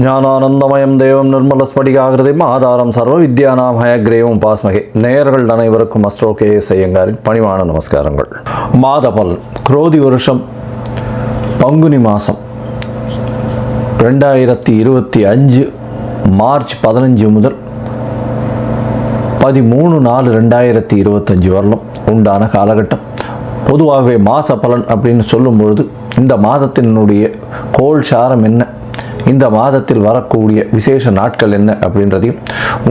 ஞானானந்தமயம் தேவம் நிர்மலஸ்படிகாகிருதிம் ஆதாரம் சர்வ வித்யானாம் ஹயக்ரேவம் பாஸ்மகே. நேயர்கள் அனைவருக்கும் அஸ்ட்ரோ கே.எஸ். ஐயங்காரின் பணிவான நமஸ்காரங்கள். மாதபல் குரோதி வருஷம் பங்குனி மாதம் 2025 மார்ச் 15 முதல் 13/4/2025 வரலும் உண்டான காலகட்டம். பொதுவாகவே மாத பலன் அப்படின்னு சொல்லும் பொழுது இந்த மாதத்தினுடைய கோள் சாரம் என்ன, இந்த மாதத்தில் வரக்கூடிய விசேஷ நாட்கள் என்ன அப்படின்றதையும்,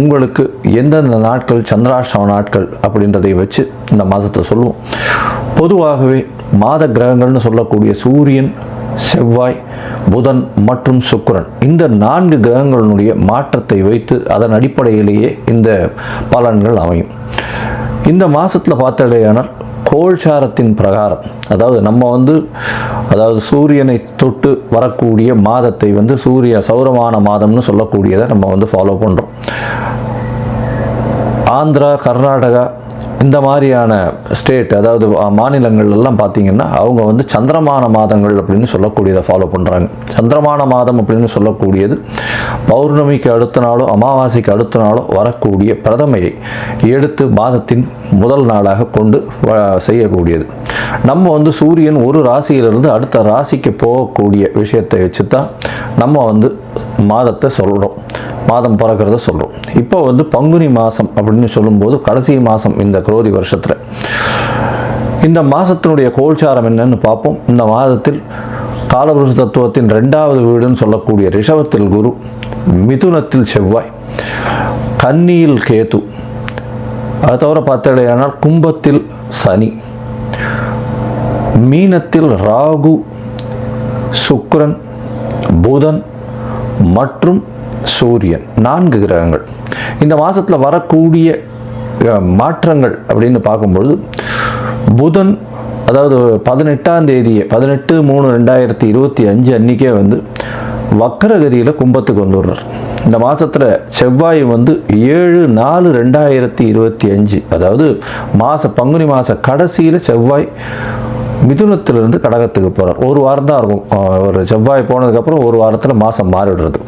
உங்களுக்கு எந்தெந்த நாட்கள் சந்திராஷ்டம நாட்கள் அப்படின்றதையும் வச்சு இந்த மாதத்தை சொல்லுவோம். பொதுவாகவே மாத கிரகங்கள்னு சொல்லக்கூடிய சூரியன், செவ்வாய், புதன் மற்றும் சுக்கிரன், இந்த 4 கிரகங்களுடைய மாற்றத்தை வைத்து அதன் அடிப்படையிலேயே இந்த பலன்கள் அமையும். இந்த மாதத்தில் பார்த்தடையானால் கோள்சாரத்தின் பிரகாரம், அதாவது நம்ம சூரியனை தொட்டு வரக்கூடிய மாதத்தை சௌரமான மாதம்னு சொல்லக்கூடியதை நம்ம ஃபாலோ பண்ணுறோம். ஆந்திரா, கர்நாடகா இந்த மாதிரியான ஸ்டேட், அதாவது மாநிலங்கள் எல்லாம் பார்த்திங்கன்னா அவங்க சந்திரமான மாதங்கள் அப்படின்னு சொல்லக்கூடியதை ஃபாலோ பண்ணுறாங்க. சந்திரமான மாதம் அப்படின்னு சொல்லக்கூடியது பௌர்ணமிக்கு அடுத்த நாளோ அமாவாசைக்கு அடுத்த நாளோ வரக்கூடிய பிரதமையை எடுத்து மாதத்தின் முதல் நாளாக கொண்டு செய்யக்கூடியது. நம்ம சூரியன் ஒரு ராசியிலிருந்து அடுத்த ராசிக்கு போகக்கூடிய விஷயத்தை வச்சு தான் நம்ம மாதத்தை சொல்கிறோம், மாதம் பிறக்கிறத சொல்கிறோம். இப்போ பங்குனி மாதம் அப்படின்னு சொல்லும்போது கடைசி மாதம் இந்த குரோதி வருஷத்தில். இந்த மாதத்தினுடைய கோள்சாரம் என்னன்னு பார்ப்போம். இந்த மாதத்தில் காலபுருஷ தத்துவத்தின் 2வது வீடுன்னு சொல்லக்கூடிய ரிஷபத்தில் குரு, மிதுனத்தில் செவ்வாய், கன்னியில் கேது, அது தவிர பார்த்தடையானால் கும்பத்தில் சனி, மீனத்தில் ராகு, சுக்கிரன், புதன் மற்றும் சூரியன், 4 கிரகங்கள். இந்த மாதத்தில் வரக்கூடிய மாற்றங்கள் அப்படின்னு பார்க்கும்பொழுது புதன், அதாவது 18ஆம் தேதியே 18/3/2025 அன்றைக்கே வக்கரகதியில் கும்பத்துக்கு வந்துடுறார். இந்த மாதத்தில் செவ்வாய் 7/4/2025, அதாவது பங்குனி மாத கடைசியில் செவ்வாய் மிதுனத்திலிருந்து கடகத்துக்கு போகிறார். ஒரு வாரம் தான் இருக்கும். ஒரு செவ்வாய் போனதுக்கப்புறம் ஒரு வாரத்தில் மாதம் மாறிடுறது.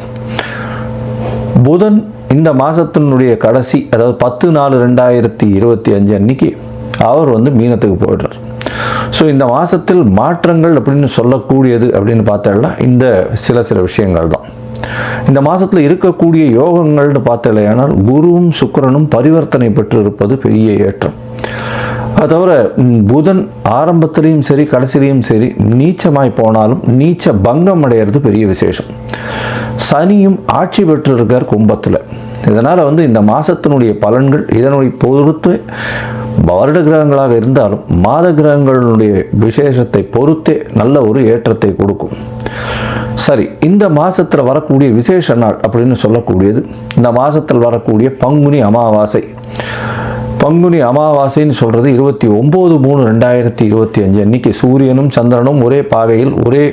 புதன் இந்த மாதத்தினுடைய கடைசி, அதாவது 10/4/2025 அன்னைக்கு அவர் மீனத்துக்கு போயிடுறார். ஸோ இந்த மாதத்தில் மாற்றங்கள் அப்படின்னு சொல்லக்கூடியது அப்படின்னு பார்த்தோம்னா இந்த சில விஷயங்கள் தான். இந்த மாதத்தில் இருக்கக்கூடிய யோகங்கள்னு பார்த்தலையானால் குருவும் சுக்கிரனும் பரிவர்த்தனை பெற்று இருப்பது பெரிய ஏற்றம். அது தவிர புதன் ஆரம்பத்திலையும் சரி கடைசிலையும் சரி நீச்சமாய் போனாலும் நீச்ச பங்கம் அடைகிறது பெரிய விசேஷம். சனியும் ஆட்சி பெற்று இருக்கார் கும்பத்தில். இதனால் இந்த மாதத்தினுடைய பலன்கள் இதனுடைய பொறுத்து வருட கிரகங்களாக இருந்தாலும் மாத கிரகங்களுடைய விசேஷத்தை பொறுத்தே நல்ல ஒரு ஏற்றத்தை கொடுக்கும். சரி, இந்த மாதத்தில் வரக்கூடிய விசேஷ நாள் அப்படின்னு சொல்லக்கூடியது இந்த மாதத்தில் வரக்கூடிய பங்குனி அமாவாசை. பங்குனி அமாவாசைன்னு சொல்கிறது 29/3/2025 அன்னைக்கு சூரியனும் சந்திரனும் ஒரே பாகையில் ஒரே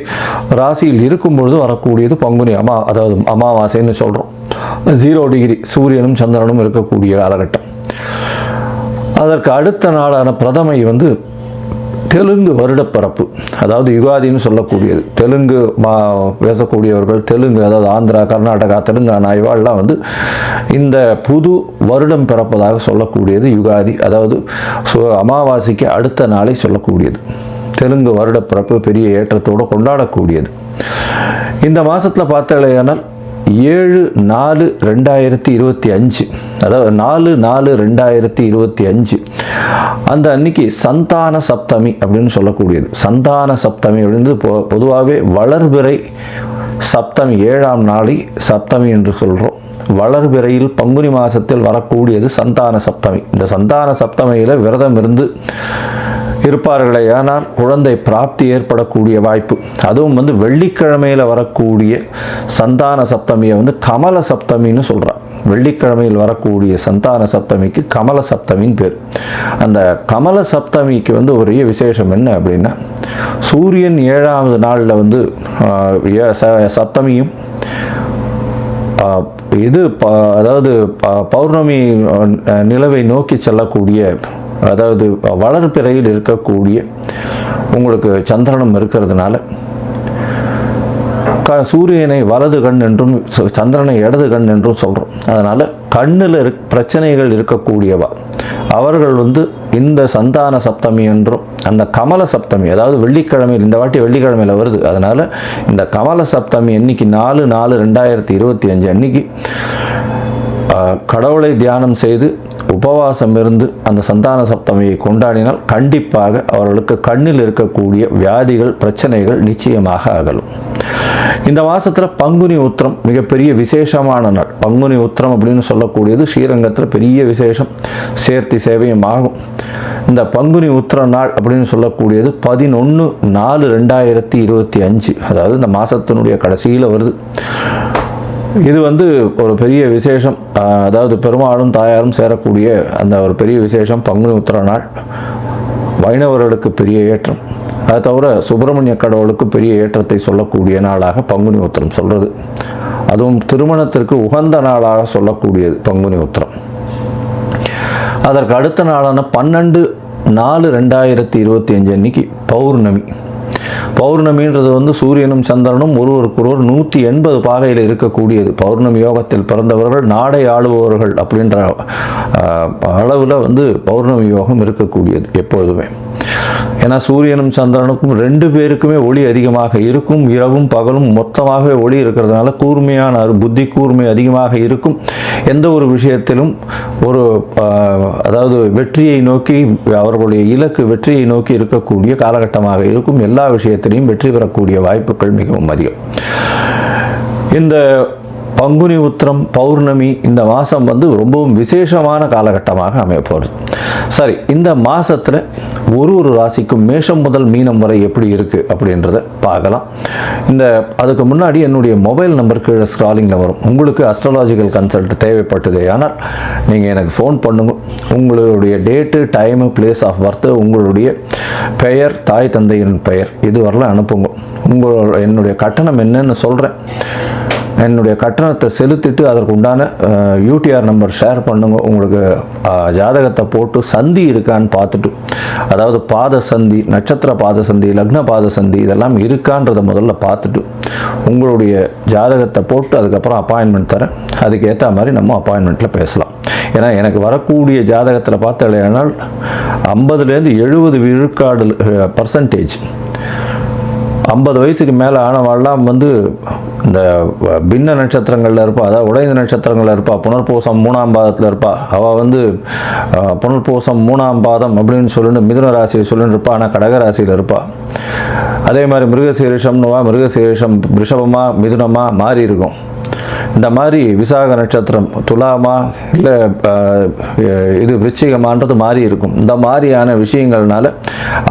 ராசியில் இருக்கும் பொழுது வரக்கூடியது பங்குனி அதாவது அமாவாசைன்னு சொல்கிறோம். 0 டிகிரி சூரியனும் சந்திரனும் இருக்கக்கூடிய காலகட்டம். அதற்கு அடுத்த நாளான பிரதமை தெலுங்கு வருடப்பிறப்பு, அதாவது யுகாதின்னு சொல்லக்கூடியது. தெலுங்கு பேசக்கூடியவர்கள், தெலுங்கு அதாவது ஆந்திரா, கர்நாடகா, தெலுங்கானா இவாள்லாம் இந்த புது வருடம் பிறப்பதாக சொல்லக்கூடியது யுகாதி, அதாவது அமாவாசைக்கு அடுத்த நாளை சொல்லக்கூடியது. தெலுங்கு வருடப்பிறப்பு பெரிய ஏற்றத்தோடு கொண்டாடக்கூடியது. இந்த மாதத்தில் பார்த்தாலேயானால் 7/4/2025, அதாவது 4/4/2025 அந்த அன்னைக்கு சந்தான சப்தமி அப்படின்னு சொல்லக்கூடியது. சந்தான சப்தமி அப்படின்னு பொதுவாகவே வளர்பிறை சப்தமி 7ஆம் நாளை சப்தமி என்று சொல்கிறோம். வளர்பிறையில் பங்குனி மாதத்தில் வரக்கூடியது சந்தான சப்தமி. இந்த சந்தான சப்தமியில் விரதம் இருந்து இருப்பார்களே ஆனால் குழந்தை பிராப்தி ஏற்படக்கூடிய வாய்ப்பு. அதுவும் வெள்ளிக்கிழமையில் வரக்கூடிய சந்தான சப்தமியை கமல சப்தமின்னு சொல்கிறார். வெள்ளிக்கிழமையில் வரக்கூடிய சந்தான சப்தமிக்கு கமல சப்தமின்னு பேர். அந்த கமல சப்தமிக்கு ஒரே விசேஷம் என்ன அப்படின்னா, சூரியன் 7ஆவது நாளில் சப்தமியும் அதாவது பௌர்ணமி நிலவை நோக்கி செல்லக்கூடிய, அதாவது வளர்பிறையில் இருக்கக்கூடிய உங்களுக்கு சந்திரனும் இருக்கிறதுனால சூரியனை வலது கண் என்றும் சந்திரனை இடது கண் என்றும் சொல்கிறோம். அதனால் கண்ணில் பிரச்சனைகள் இருக்கக்கூடியவா அவர்கள் இந்த சந்தான சப்தமி என்றும் அந்த கமல சப்தமி, அதாவது வெள்ளிக்கிழமையில், இந்த வாட்டி வெள்ளிக்கிழமையில் வருது, அதனால் இந்த கமல சப்தமி அன்னைக்கு 4/4/2025 அன்னைக்கு கடவுளை தியானம் செய்து உபவாசம் இருந்து அந்த சந்தான சப்தமியை கொண்டாடினால் கண்டிப்பாக அவர்களுக்கு கண்ணில் இருக்கக்கூடிய வியாதிகள் பிரச்சனைகள் நிச்சயமாக அகலும். இந்த மாதத்தில் பங்குனி உத்திரம் மிகப்பெரிய விசேஷமான நாள். பங்குனி உத்திரம் அப்படின்னு சொல்லக்கூடியது ஸ்ரீரங்கத்தில் பெரிய விசேஷம், சேர்த்தி சேவையும் ஆகும். இந்த பங்குனி உத்திர நாள் அப்படின்னு சொல்லக்கூடியது 11/4/2025, அதாவது இந்த மாதத்தினுடைய கடைசியில் வருது. இது ஒரு பெரிய விசேஷம், அதாவது பெருமாளும் தாயாரும் சேரக்கூடிய அந்த ஒரு பெரிய விசேஷம் பங்குனி உத்திர நாள். வைணவர்களுக்கு பெரிய ஏற்றம், அதை தவிர சுப்பிரமணிய கடவுளுக்கு பெரிய ஏற்றத்தை சொல்லக்கூடிய நாளாக பங்குனி உத்திரம் சொல்கிறது. அதுவும் திருமணத்திற்கு உகந்த நாளாக சொல்லக்கூடியது பங்குனி உத்திரம். அதற்கு அடுத்த நாளான 12/4/2025 அன்னைக்கு பௌர்ணமி. பௌர்ணமின்றது சூரியனும் சந்திரனும் ஒருவருக்கொருவர் 180 பாகையில் இருக்கக்கூடியது. பௌர்ணமி யோகத்தில் பிறந்தவர்கள் நாடை ஆளுபவர்கள் அப்படின்ற அளவில் பௌர்ணமி யோகம் இருக்கக்கூடியது எப்பொழுதுமே. ஏன்னா சூரியனும் சந்திரனுக்கும் 2 பேருக்குமே ஒளி அதிகமாக இருக்கும். இரவும் பகலும் மொத்தமாகவே ஒளி இருக்கிறதுனால கூர்மையான புத்தி கூர்மை அதிகமாக இருக்கும். எந்த ஒரு விஷயத்திலும் அதாவது வெற்றியை நோக்கி, அவர்களுடைய இலக்கு வெற்றியை நோக்கி இருக்கக்கூடிய காலகட்டமாக இருக்கும். எல்லா விஷயத்திலையும் வெற்றி பெறக்கூடிய வாய்ப்புகள் மிகவும் அதிகம். இந்த பங்குனி உத்திரம் பௌர்ணமி இந்த மாதம் ரொம்பவும் விசேஷமான காலகட்டமாக அமைய போகிறது. சரி, இந்த மாதத்தில் ஒரு ராசிக்கும் மேஷம் முதல் மீனம் வரை எப்படி இருக்குது அப்படின்றத பார்க்கலாம். அதுக்கு முன்னாடி என்னுடைய மொபைல் நம்பர் கீழே ஸ்க்ராலிங்கில் வரும். உங்களுக்கு அஸ்ட்ராலாஜிக்கல் கன்சல்ட் தேவைப்பட்டது ஆனால் நீங்கள் எனக்கு ஃபோன் பண்ணுங்க. உங்களுடைய date, time, place of birth, உங்களுடைய பெயர், தாய் தந்தையின் பெயர் இது வரலாம் அனுப்புங்க. என்னுடைய கட்டணம் என்னன்னு சொல்கிறேன். என்னுடைய கட்டணத்தை செலுத்திட்டு அதற்கு உண்டான யூடிஆர் நம்பர் ஷேர் பண்ணுங்க. உங்களுக்கு ஜாதகத்தை போட்டு சந்தி இருக்கான்னு பார்த்துட்டு, அதாவது பாத சந்தி, நட்சத்திர பாத சந்தி, லக்ன பாத சந்தி இதெல்லாம் இருக்கான்றதை முதல்ல பார்த்துட்டு உங்களுடைய ஜாதகத்தை போட்டு அதுக்கப்புறம் அப்பாயின்மெண்ட் தரேன். அதுக்கு ஏற்ற மாதிரி நம்ம அப்பாயின்மெண்ட்டில் பேசலாம். ஏன்னா எனக்கு வரக்கூடிய ஜாதகத்தில் பார்த்தாலேனால் 50லேருந்து 70 விழுக்காடு பர்சன்டேஜ் 50 வயசுக்கு மேலே ஆனவாள்லாம் இந்த பின்ன நட்சத்திரங்களில் இருப்பா, அதாவது உடைந்த நட்சத்திரங்களில் இருப்பா, புனர்பூசம் 3ஆம் பாதத்தில் இருப்பா. அவள் புனர்பூசம் 3ஆம் பாதம் அப்படின்னு சொல்லிட்டு மிதுன ராசியை சொல்லிட்டு இருப்பா, ஆனால் கடகராசியில் இருப்பா. அதே மாதிரி மிருகசீரிஷம்னுவா, மிருகசீரிஷம் ரிஷபமா மிதுனமா மாறி இருக்கும். இந்த மாதிரி விசாக நட்சத்திரம் துலாமா இல்லை இது விருச்சிகமான்றது மாறி இருக்கும். இந்த மாதிரியான விஷயங்கள்னால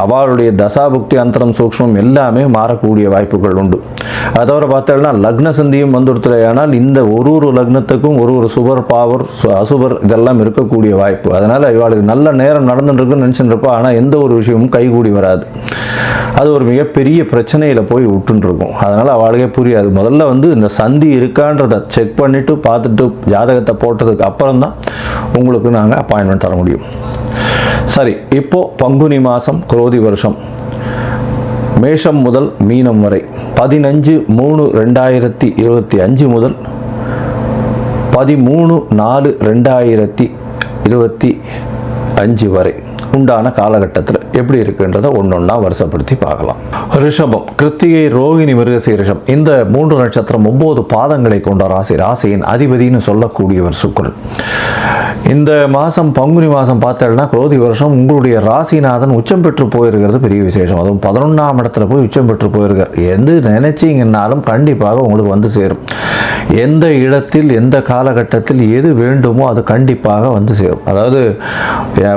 அவளுடைய தசாபுக்தி அந்தரம் சூக்ஷ்மம் எல்லாமே மாறக்கூடிய வாய்ப்புகள் உண்டு. அதை தவிர பார்த்தோம்னா லக்ன சந்தியும் வந்துடுத்துலையானால் இந்த ஒரு லக்னத்துக்கும் ஒரு சுபர் பாவர் அசுபர் இதெல்லாம் இருக்கக்கூடிய வாய்ப்பு. அதனால் இவளுக்கு நல்ல நேரம் நடந்துட்டுருக்குன்னு நினச்சிட்டு இருப்பா, ஆனால் எந்த ஒரு விஷயமும் கைகூடி வராது. அது ஒரு மிகப்பெரிய பிரச்சனையில் போய் விட்டுருக்கும். அதனால் அவளுக்கே புரியாது. முதல்ல இந்த சந்தி இருக்கான்றதை செக் பண்ணிவிட்டு பார்த்துட்டு ஜாதகத்தை போட்டதுக்கு அப்புறம் தான் உங்களுக்கு நாங்கள் அப்பாயின்மெண்ட் தர முடியும். சரி, இப்போது பங்குனி மாதம் குரோதி வருஷம் மேஷம் முதல் மீனம் வரை 15/3/2025 முதல் 13/4/2025 வரை உண்டான காலகட்டத்தில் எப்படி இருக்குன்றதை ஒன்றொன்னா வருஷப்படுத்தி பார்க்கலாம். ரிஷபம், கிருத்திகை, ரோகிணி, மிருகசீரிஷம் இந்த 3 நட்சத்திரம் 9 பாதங்களை கொண்ட ராசி. ராசியின் அதிபதினு சொல்லக்கூடியவர் சுக்கிரன். இந்த மாதம் பங்குனி மாதம் பார்த்தோம்னா குரோதி வருஷம் உங்களுடைய ராசிநாதன் உச்சம் பெற்று போயிருக்கிறது பெரிய விசேஷம். அதுவும் 11ஆம் இடத்துல போய் உச்சம் பெற்று போயிருக்கார். எது நினைச்சிங்கன்னாலும் கண்டிப்பாக உங்களுக்கு சேரும். எந்த இடத்தில் எந்த காலகட்டத்தில் எது வேண்டுமோ அது கண்டிப்பாக சேரும். அதாவது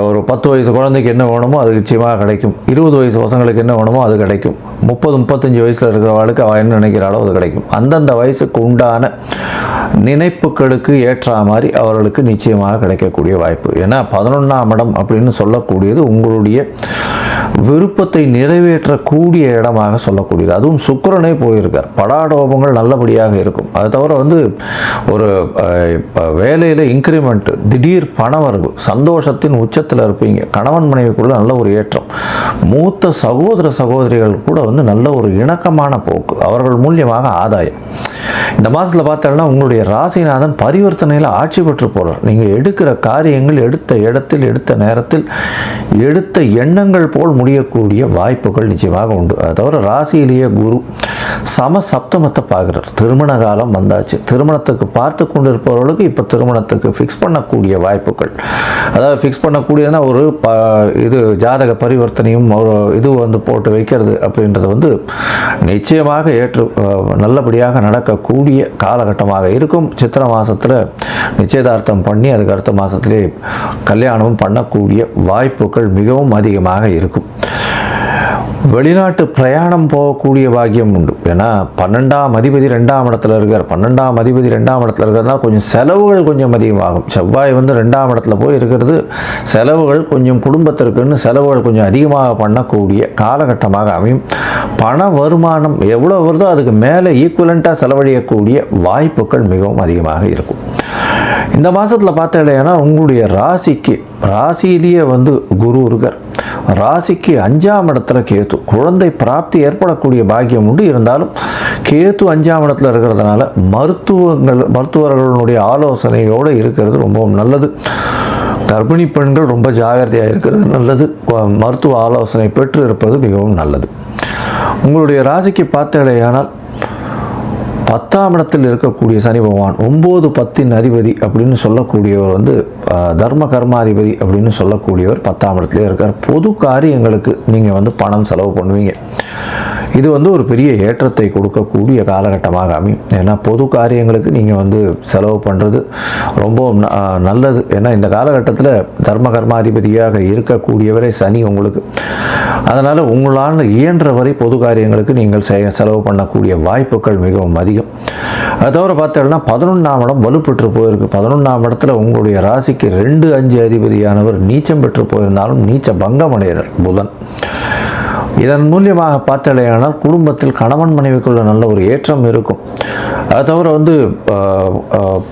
ஒரு 10 வயசு குழந்தைக்கு என்ன வேணுமோ அது நிச்சயமாக கிடைக்கும். 20 வயசு பசங்களுக்கு என்ன வேணுமோ அது கிடைக்கும். 30-35 வயசில் இருக்கிறவளுக்கு அவள் என்ன நினைக்கிறாளோ அது கிடைக்கும். அந்தந்த வயசுக்கு உண்டான நினைப்புகளுக்கு ஏற்ற மாதிரி அவர்களுக்கு நிச்சயமாக கிடைக்கக்கூடிய வாய்ப்பு. ஏன்னா 11ஆம் இடம் அப்படின்னு சொல்லக்கூடியது உங்களுடைய விருப்பத்தை நிறைவேற்றக்கூடிய இடமாக சொல்லக்கூடியது. அதுவும் சுக்கிரனே போயிருக்கார். படாடோபங்கள் நல்லபடியாக இருக்கும். அது தவிர வந்து ஒரு வேலையில் இன்க்ரிமெண்ட், திடீர் பணவரவு, சந்தோஷத்தின் உச்சத்தில் இருப்பீங்க. கணவன் மனைவிக்குள்ள நல்ல ஒரு ஏற்றம். மூத்த சகோதரிகள் கூட வந்து நல்ல ஒரு இணக்கமான போக்கு, அவர்கள் மூலியமாக ஆதாயம். இந்த மாதத்தில் பார்த்தோம்னா உங்களுடைய ராசிநாதன் பரிவர்த்தனையில் ஆட்சி பெற்று போகிறார். நீங்கள் எடுக்கிற காரியங்கள் எடுத்த இடத்தில், எடுத்த நேரத்தில், எடுத்த எண்ணங்கள் போல் முடியக்கூடிய வாய்ப்புகள் நிச்சயமாக உண்டு. அது தவிர ராசியிலேயே குரு சப்தமத்தை பார்க்குறார். திருமண காலம் வந்தாச்சு. திருமணத்துக்கு பார்த்து கொண்டு இருப்பவர்களுக்கு இப்போ திருமணத்துக்கு ஃபிக்ஸ் பண்ணக்கூடிய வாய்ப்புகள், அதாவது ஃபிக்ஸ் பண்ணக்கூடியதுன்னா ஒரு இது ஜாதக பரிவர்த்தனையும் ஒரு இது வந்து போட்டு வைக்கிறது அப்படின்றது வந்து நிச்சயமாக நல்லபடியாக நடக்கக்கூடிய காலகட்டமாக இருக்கும். சித்திரை மாதத்தில் நிச்சயதார்த்தம் பண்ணி அதுக்கு அடுத்த மாதத்திலே கல்யாணமும் பண்ணக்கூடிய வாய்ப்புகள் மிகவும் அதிகமாக இருக்கும். வெளிநாட்டு பிரயாணம் போகக்கூடிய பாக்கியம் உண்டு. ஏன்னா 12ஆம் அதிபதி 2ஆம் இடத்துல இருக்கார். 12ஆம் அதிபதி 2ஆம் இடத்துல இருக்கிறதுனால கொஞ்சம் செலவுகள் கொஞ்சம் அதிகமாகும். செவ்வாய் வந்து 2ஆம் இடத்துல போய் இருக்கிறது செலவுகள் கொஞ்சம், குடும்பத்திற்குன்னு செலவுகள் கொஞ்சம் அதிகமாக பண்ணக்கூடிய காலகட்டமாக அமையும். பண வருமானம் எவ்வளோ வருதோ அதுக்கு மேலே ஈக்குவலண்ட்டாக செலவழியக்கூடிய வாய்ப்புகள் மிகவும் அதிகமாக இருக்கும். இந்த மாதத்தில் பார்த்தீங்கன்னா உங்களுடைய ராசியிலேயே வந்து குரு இருக்கார். ராசிக்கு 5ஆம் இடத்துல கேத்து, குழந்தை பிராப்தி ஏற்படக்கூடிய பாக்கியம் உண்டு. இருந்தாலும் கேத்து 5ஆம் இடத்துல இருக்கிறதுனால மருத்துவர்களுடைய ஆலோசனையோடு இருக்கிறது ரொம்பவும் நல்லது. கர்ப்பிணி பெண்கள் ரொம்ப ஜாகிரதையாக இருக்கிறது நல்லது. மருத்துவ ஆலோசனை பெற்று இருப்பது மிகவும் நல்லது. உங்களுடைய ராசிக்கு பார்த்தீங்கன்னா 10ஆம் இடத்தில் இருக்கக்கூடிய சனி பகவான் 9, 10 அதிபதி அப்படின்னு சொல்லக்கூடியவர் வந்து தர்ம கர்மாதிபதி அப்படின்னு சொல்லக்கூடியவர் 10ஆம் இடத்துல இருக்கார். பொது காரியங்களுக்கு நீங்கள் வந்து பணம் செலவு பண்ணுவீங்க. இது வந்து ஒரு பெரிய ஏற்றத்தை கொடுக்கக்கூடிய காலகட்டமாக அமையும். ஏன்னா பொது காரியங்களுக்கு நீங்கள் வந்து செலவு பண்ணுறது ரொம்ப நல்லது. ஏன்னா இந்த காலகட்டத்தில் தர்ம கர்மாதிபதியாக இருக்கக்கூடியவரே சனி உங்களுக்கு. அதனால் உங்களால் இயன்ற வரை பொது காரியங்களுக்கு நீங்கள் செலவு பண்ணக்கூடிய வாய்ப்புகள் மிகவும் அதிகம். அது தவிர பார்த்தோம்னா 11ஆம் இடம் வலுப்பெற்று போயிருக்கு. 11ஆம் இடத்துல உங்களுடைய ராசிக்கு 2, 5 அதிபதியானவர் நீச்சம் பெற்று போயிருந்தாலும் நீச்ச பங்கம் அடைகிறார் புதன். இதன் மூலியமாக பார்த்தலையானால் குடும்பத்தில் கணவன் மனைவிக்குள்ள நல்ல ஒரு ஏற்றம் இருக்கும். அது தவிர வந்து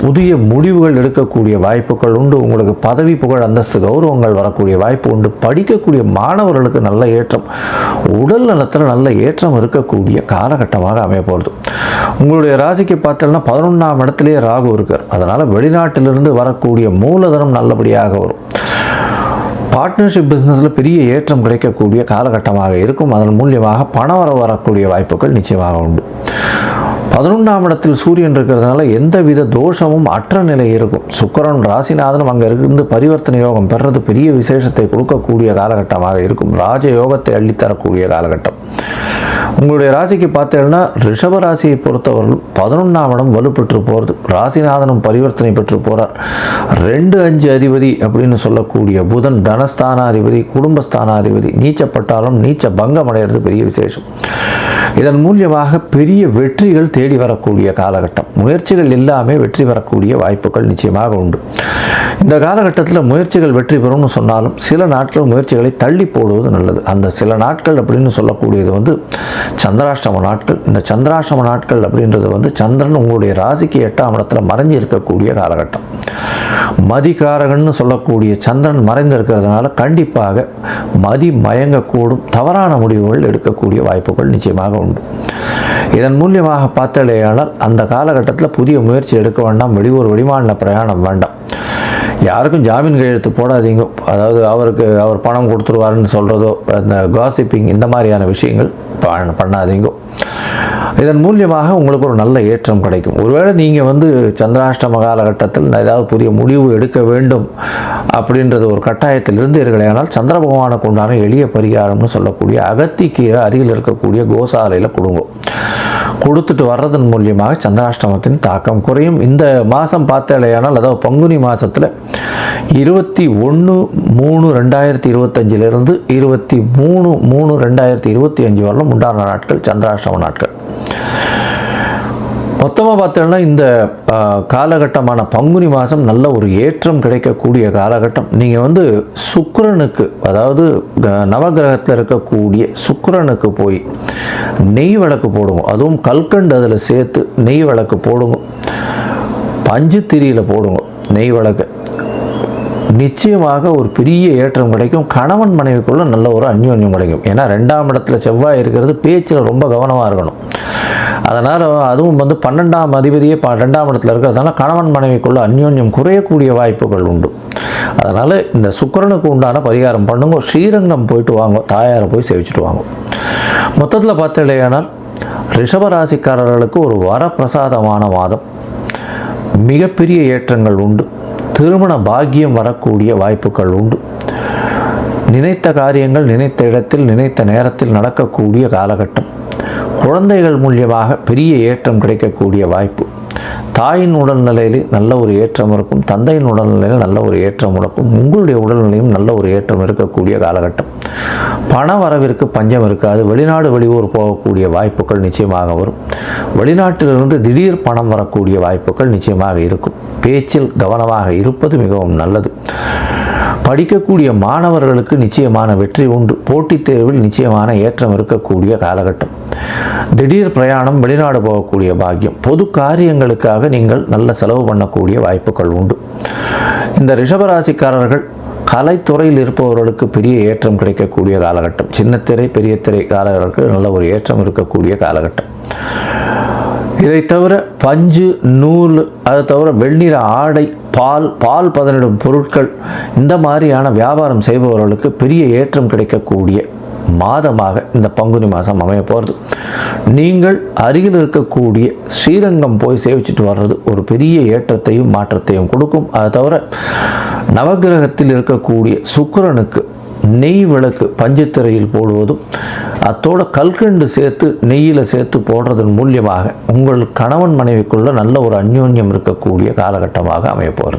புதிய முடிவுகள் எடுக்கக்கூடிய வாய்ப்புகள் உண்டு. உங்களுக்கு பதவி, புகழ், அந்தஸ்து, கௌரவங்கள் வரக்கூடிய வாய்ப்பு உண்டு. படிக்கக்கூடிய மாணவர்களுக்கு நல்ல ஏற்றம், உடல் நலத்தில் நல்ல ஏற்றம் இருக்கக்கூடிய காலகட்டமாக அமைய போகிறது. உங்களுடைய ராசிக்கு பார்த்தோம்னா 11ஆம் இடத்திலேயே ராகு இருக்கார். அதனால் வெளிநாட்டிலிருந்து வரக்கூடிய மூலதனம் நல்லபடியாக வரும். பார்ட்னர்ஷிப் பிஸ்னஸில் பெரிய ஏற்றம் கிடைக்கக்கூடிய காலகட்டமாக இருக்கும். அதன் மூலியமாக பணம் வரக்கூடிய வாய்ப்புகள் நிச்சயமாக உண்டு. 11ஆம் இடத்தில் சூரியன் இருக்கிறதுனால எந்தவித தோஷமும் அற்ற நிலை இருக்கும். சுக்கிரன் ராசிநாதனும் அங்கே இருந்து பரிவர்த்தனை யோகம் பெறுறது பெரிய விசேஷத்தை கொடுக்கக்கூடிய காலகட்டமாக இருக்கும். ராஜ யோகத்தை அள்ளித்தரக்கூடிய காலகட்டம். உங்களுடைய ராசிக்கு பார்த்தீங்கன்னா ரிஷப ராசியை பொறுத்தவரையும் 11ஆம் இடம் வலுப்பெற்று போகிறது. ராசிநாதனும் பரிவர்த்தனை பெற்று போகிறார். 2, 5 அதிபதி அப்படின்னு சொல்லக்கூடிய புதன் தனஸ்தானாதிபதி, குடும்பஸ்தானாதிபதி நீச்சப்பட்டாலும் நீச்ச பங்கம் அடைகிறது பெரிய விசேஷம். இதன் மூலியமாக பெரிய வெற்றிகள் தேடி வரக்கூடிய காலகட்டம். முயற்சிகள் எல்லாமே வெற்றி பெறக்கூடிய வாய்ப்புகள் நிச்சயமாக உண்டு. இந்த காலகட்டத்தில் முயற்சிகள் வெற்றி பெறும்னு சொன்னாலும் சில நாட்கள் முயற்சிகளை தள்ளி போடுவது நல்லது. அந்த சில நாட்கள் அப்படின்னு சொல்லக்கூடியது வந்து சந்திராஷ்டம நாட்கள். இந்த சந்திராஷ்டம நாட்கள் அப்படின்றது வந்து சந்திரன் உங்களுடைய ராசிக்கு 8ஆம் இடத்துல மறைஞ்சு இருக்கக்கூடிய காலகட்டம். மதிகாரகன்னு சொல்லக்கூடிய சந்திரன் மறைந்து இருக்கிறதுனால கண்டிப்பாக மதி மயங்கக்கூடும், தவறான முடிவுகள் எடுக்கக்கூடிய வாய்ப்புகள் நிச்சயமாக உண்டு. இதன் மூலியமாக பார்த்தலையானால் அந்த காலகட்டத்தில் புதிய முயற்சி எடுக்க வேண்டாம். வெளியூர் வெளிமாநில பிரயாணம் வேண்டாம். யாருக்கும் ஜாமீன் கையெழுத்து போடாதீங்க. அதாவது அவர் பணம் கொடுத்துருவாருன்னு சொல்கிறதோ, அந்த காசிப்பிங், இந்த மாதிரியான விஷயங்கள் பண்ணாதீங்க. இதன் மூலியமாக உங்களுக்கு ஒரு நல்ல ஏற்றம் கிடைக்கும். ஒருவேளை நீங்கள் வந்து சந்திராஷ்டம காலகட்டத்தில் ஏதாவது புதிய முடிவு எடுக்க வேண்டும் அப்படின்றது ஒரு கட்டாயத்தில் இருந்தீர்களேனால் சந்திர பகவானுக்கு உண்டான எளிய பரிகாரம்னு சொல்லக்கூடிய அகத்திக்கீரை அருகில் இருக்கக்கூடிய கோசாலையில் கொடுத்துட்டு வர்றதன் மூலியமாக சந்திராஷ்டமத்தின் தாக்கம் குறையும். இந்த மாதம் பார்த்தாலேயானால், அதாவது பங்குனி மாதத்தில் 21/3/2025 23/3/2025 வரலும் உண்டான நாட்கள் சந்திராஷ்டம நாட்கள். மொத்தமாக பார்த்தோம்னா இந்த காலகட்டமான பங்குனி மாதம் நல்ல ஒரு ஏற்றம் கிடைக்கக்கூடிய காலகட்டம். நீங்கள் சுக்கிரனுக்கு, அதாவது நவகிரகத்தில் இருக்கக்கூடிய சுக்கிரனுக்கு போய் நெய் விளக்கு போடுங்க. அதுவும் கல்கண்டு அதில் சேர்த்து நெய் விளக்கு போடுங்க. பஞ்சு திரியில் போடுங்க நெய் விளக்கு. நிச்சயமாக ஒரு பெரிய ஏற்றம் கிடைக்கும். கணவன் மனைவிக்குள்ள நல்ல ஒரு அந்யோன்யம் கிடைக்கும். ஏன்னா 2ஆம் இடத்துல செவ்வாய் இருக்கிறது, பேச்சில் ரொம்ப கவனமாக இருக்கணும். அதனால் அதுவும் 12ஆம் அதிபதியே 2ஆம் இடத்துல இருக்கிறதுனால கணவன் மனைவிக்குள்ள அந்யோன்யம் குறையக்கூடிய வாய்ப்புகள் உண்டு. அதனால் இந்த சுக்கிரனுக்கு உண்டான பரிகாரம் பண்ணுங்க. ஸ்ரீரங்கம் போயிட்டு வாங்க, தாயாரை போய் சேவிச்சுட்டு வாங்க. மொத்தத்தில் பார்த்தீங்களேயானால் ரிஷபராசிக்காரர்களுக்கு ஒரு வரப்பிரசாதமான மாதம். மிகப்பெரிய ஏற்றங்கள் உண்டு. திருமண பாக்கியம் வரக்கூடிய வாய்ப்புகள் உண்டு. நினைத்த காரியங்கள் நினைத்த இடத்தில் நினைத்த நேரத்தில் நடக்கக்கூடிய காலகட்டம். குழந்தைகள் மூலியமாக பெரிய ஏற்றம் கிடைக்கக்கூடிய வாய்ப்பு. தாயின் உடல்நிலையில் நல்ல ஒரு ஏற்றம் இருக்கும். தந்தையின் உடல்நிலையில் நல்ல ஒரு ஏற்றம் இருக்கும். உங்களுடைய உடல்நிலையும் நல்ல ஒரு ஏற்றம் இருக்கக்கூடிய காலகட்டம். பண வரவிற்கு பஞ்சம் இருக்காது. வெளிநாடு வெளியூர் போகக்கூடிய வாய்ப்புகள் நிச்சயமாக வரும். வெளிநாட்டிலிருந்து திடீர் பணம் வரக்கூடிய வாய்ப்புகள் நிச்சயமாக இருக்கும். பேச்சில் கவனமாக இருப்பது மிகவும் நல்லது. படிக்கக்கூடிய மாணவர்களுக்கு நிச்சயமான வெற்றி உண்டு. போட்டித் தேர்வில் நிச்சயமான ஏற்றம் இருக்கக்கூடிய காலகட்டம். திடீர் பிரயாணம், வெளிநாடு போகக்கூடிய பாக்கியம். பொது காரியங்களுக்காக நீங்கள் நல்ல செலவு பண்ணக்கூடிய வாய்ப்புகள் உண்டு. இந்த ரிஷபராசிக்காரர்கள் கலைத்துறையில் இருப்பவர்களுக்கு பெரிய ஏற்றம் கிடைக்கக்கூடிய காலகட்டம். சின்னத்திரை பெரிய திரை காலர்களுக்கு நல்ல ஒரு ஏற்றம் இருக்கக்கூடிய காலகட்டம். இதை தவிர பஞ்சு, நூல், அதை தவிர வெள்ளிற ஆடை, பால் பதனிடும் பொருட்கள், இந்த மாதிரியான வியாபாரம் செய்பவர்களுக்கு பெரிய ஏற்றம் கிடைக்கக்கூடிய மாதமாக இந்த பங்குனி மாதம் அமைய போகிறது. நீங்கள் அருகில் இருக்கக்கூடிய ஸ்ரீரங்கம் போய் சேவிச்சுட்டு வர்றது ஒரு பெரிய ஏற்றத்தையும் மாற்றத்தையும் கொடுக்கும். அதை தவிர நவகிரகத்தில் இருக்கக்கூடிய சுக்கிரனுக்கு நெய் விளக்கு பஞ்சத்திரையில் போடுவதும், அத்தோட கல்கண்டு சேர்த்து நெய்யில் சேர்த்து போடுறதன் மூலியமாக உங்கள் கணவன் மனைவிக்குள்ள நல்ல ஒரு அந்யோன்யம் இருக்கக்கூடிய காலகட்டமாக அமைய போகிறது.